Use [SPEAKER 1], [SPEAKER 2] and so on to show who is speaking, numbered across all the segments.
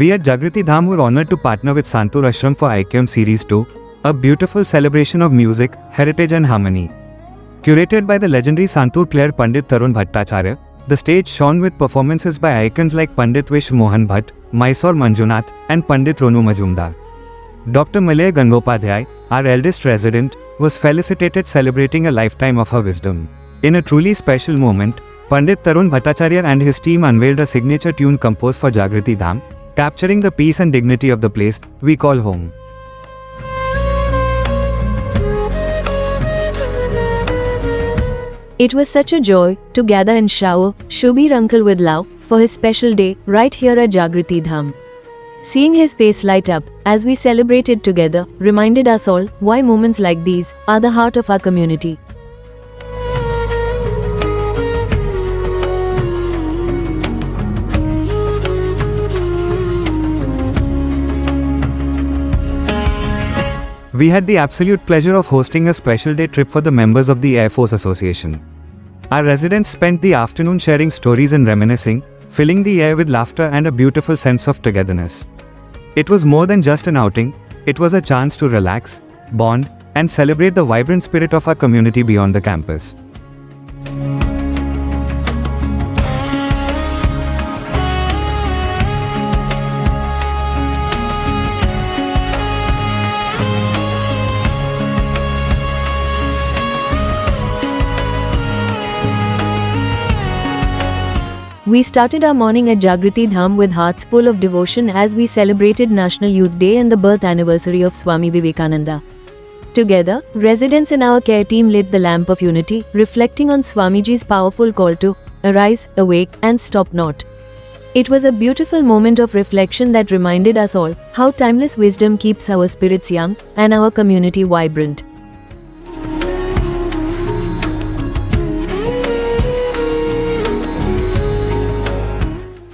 [SPEAKER 1] We at Jagriti Dham were honored to partner with Santur Ashram for IQM Series 2, a beautiful celebration of music, heritage and harmony. Curated by the legendary Santur player Pandit Tarun Bhattacharya, the stage shone with performances by icons like Pandit Vish Mohan Bhatt, Mysore Manjunath and Pandit Ronu Majumdar. Dr. Malay Gangopadhyay, our eldest resident, was felicitated celebrating a lifetime of her wisdom. In a truly special moment, Pandit Tarun Bhattacharya and his team unveiled a signature tune composed for Jagriti Dham, capturing the peace and dignity of the place we call home.
[SPEAKER 2] It was such a joy to gather and shower Shubir uncle with love for his special day right here at Jagriti Dham. Seeing his face light up as we celebrated together reminded us all why moments like these are the heart of our community.
[SPEAKER 1] We had the absolute pleasure of hosting a special day trip for the members of the Air Force Association. Our residents spent the afternoon sharing stories and reminiscing, filling the air with laughter and a beautiful sense of togetherness. It was more than just an outing, it was a chance to relax, bond, and celebrate the vibrant spirit of our community beyond the campus.
[SPEAKER 2] We started our morning at Jagriti Dham with hearts full of devotion as we celebrated National Youth Day and the birth anniversary of Swami Vivekananda. Together, residents in our care team lit the lamp of unity, reflecting on Swamiji's powerful call to arise, awake, and stop not. It was a beautiful moment of reflection that reminded us all how timeless wisdom keeps our spirits young and our community vibrant.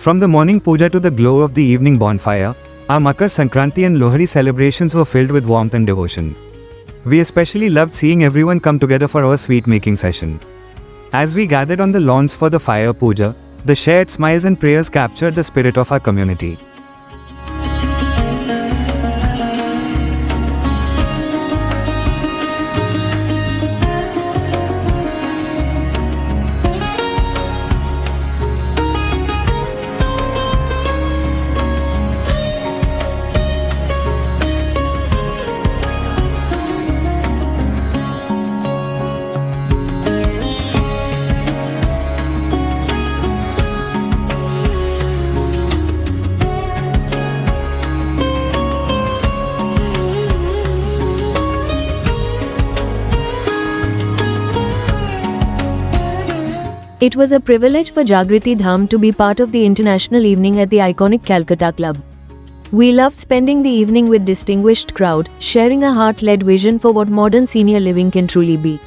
[SPEAKER 1] From the morning puja to the glow of the evening bonfire, our Makar Sankranti and Lohri celebrations were filled with warmth and devotion. We especially loved seeing everyone come together for our sweet making session. As we gathered on the lawns for the fire puja, the shared smiles and prayers captured the spirit of our community.
[SPEAKER 2] It was a privilege for Jagriti Dham to be part of the international evening at the iconic Calcutta Club. We loved spending the evening with distinguished crowd, sharing a heart-led vision for what modern senior living can truly be.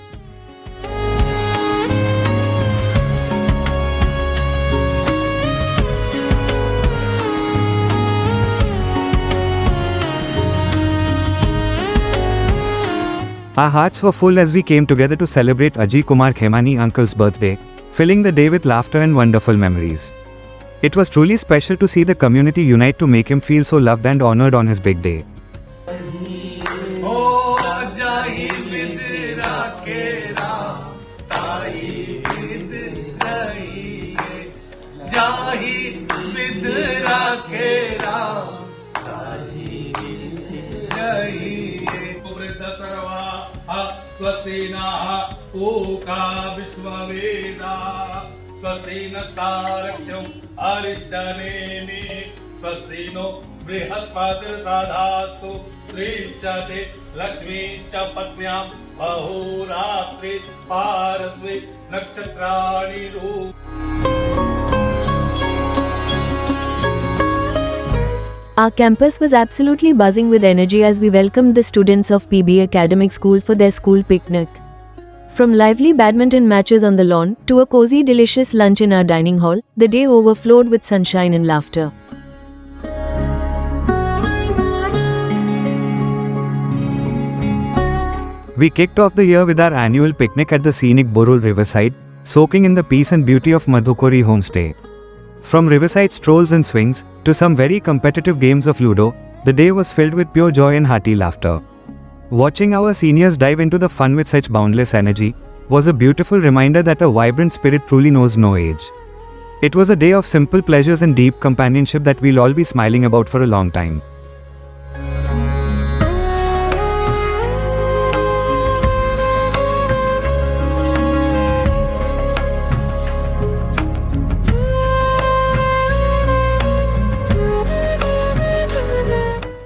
[SPEAKER 1] Our hearts were full as we came together to celebrate Ajay Kumar Khemani uncle's birthday, filling the day with laughter and wonderful memories. It was truly special to see the community unite to make him feel so loved and honored on his big day.
[SPEAKER 3] स्वस्ति नः पूषा विश्ववेदाः स्वस्ति नस्तारक्षो अरिष्टनेमि स्वस्ति no बृहस्पतिर्दधास्तु श्रीश्चते Lakshmi च पत्न्यां अहोरात्रि पारस्वे नक्षत्राणि
[SPEAKER 2] Our campus was absolutely buzzing with energy as we welcomed the students of PB Academic School for their school picnic. From lively badminton matches on the lawn to a cozy delicious lunch in our dining hall, the day overflowed with sunshine and laughter.
[SPEAKER 1] We kicked off the year with our annual picnic at the scenic Borul riverside, soaking in the peace and beauty of Madhukori homestay. From riverside strolls and swings to some very competitive games of Ludo, the day was filled with pure joy and hearty laughter. Watching our seniors dive into the fun with such boundless energy was a beautiful reminder that a vibrant spirit truly knows no age. It was a day of simple pleasures and deep companionship that we'll all be smiling about for a long time.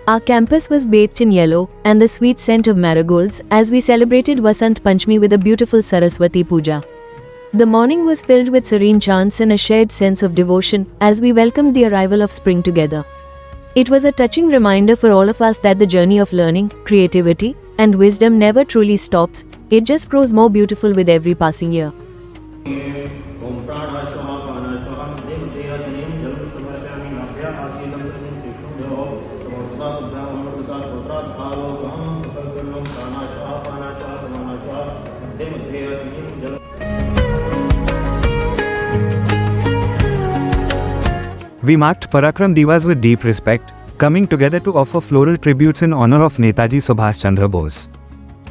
[SPEAKER 2] Our campus was bathed in yellow and the sweet scent of marigolds as we celebrated Vasant Panchami with a beautiful Saraswati Puja. The morning was filled with serene chants and a shared sense of devotion as we welcomed the arrival of spring together. It was a touching reminder for all of us that the journey of learning, creativity, and wisdom never truly stops, it just grows more beautiful with every passing year.
[SPEAKER 1] We marked Parakram Divas with deep respect, coming together to offer floral tributes in honor of Netaji Subhash Chandra Bose.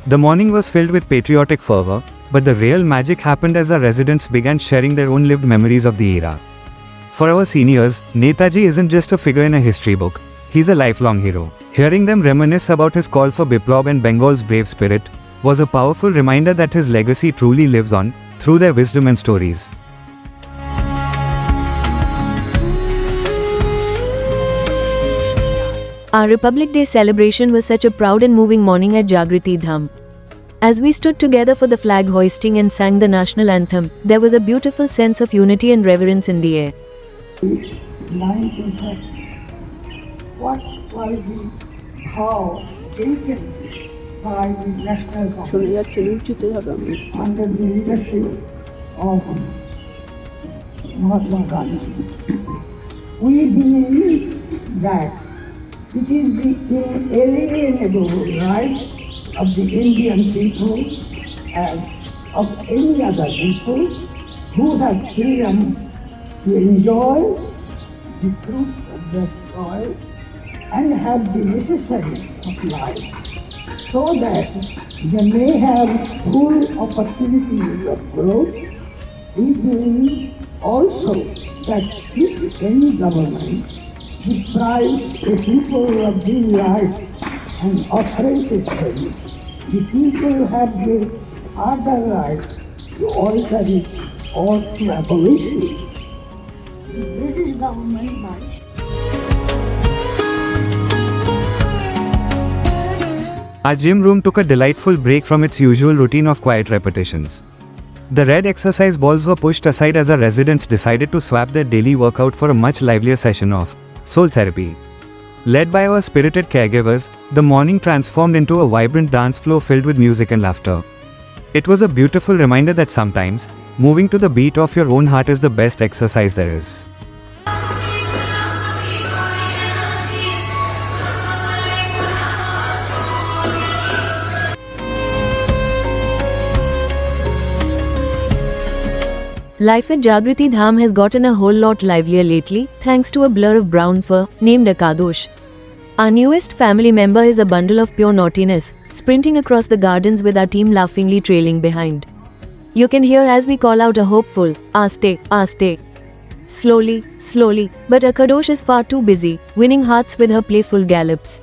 [SPEAKER 1] The morning was filled with patriotic fervor, but the real magic happened as our residents began sharing their own lived memories of the era. For our seniors, Netaji isn't just a figure in a history book, he's a lifelong hero. Hearing them reminisce about his call for Biplab and Bengal's brave spirit was a powerful reminder that his legacy truly lives on through their wisdom and stories.
[SPEAKER 2] Our Republic Day celebration was such a proud and moving morning at Jagriti Dham. As we stood together for the flag hoisting and sang the national anthem, there was a beautiful sense of unity and reverence in the air.
[SPEAKER 4] 1930. What was the how taken by the national Congress under the leadership of Mahatma Gandhi? We believe that it is the inalienable right of the Indian people, as of any other people, who have freedom to enjoy the fruits of their toil and have the necessaries of life, so that they may have full opportunities of growth. We believe also that if any government deprives the people of these rights and oppresses them, the people have the other right to alter it or to abolish it. The British government might.
[SPEAKER 1] Our gym room took a delightful break from its usual routine of quiet repetitions. The red exercise balls were pushed aside as our residents decided to swap their daily workout for a much livelier session of soul therapy. Led by our spirited caregivers, the morning transformed into a vibrant dance floor filled with music and laughter. It was a beautiful reminder that sometimes, moving to the beat of your own heart is the best exercise there is.
[SPEAKER 2] Life at Jagriti Dham has gotten a whole lot livelier lately, thanks to a blur of brown fur named Akadosh. Our newest family member is a bundle of pure naughtiness, sprinting across the gardens with our team laughingly trailing behind. You can hear as we call out a hopeful, "Aste, Aste." Slowly, slowly, but Akadosh is far too busy, winning hearts with her playful gallops.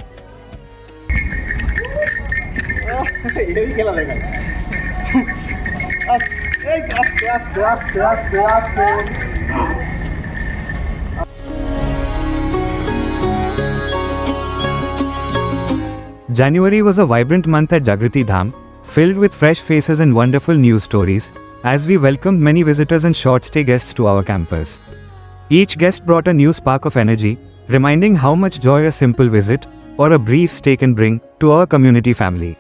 [SPEAKER 1] January was a vibrant month at Jagriti Dham, filled with fresh faces and wonderful news stories, as we welcomed many visitors and short-stay guests to our campus. Each guest brought a new spark of energy, reminding how much joy a simple visit or a brief stay can bring to our community family.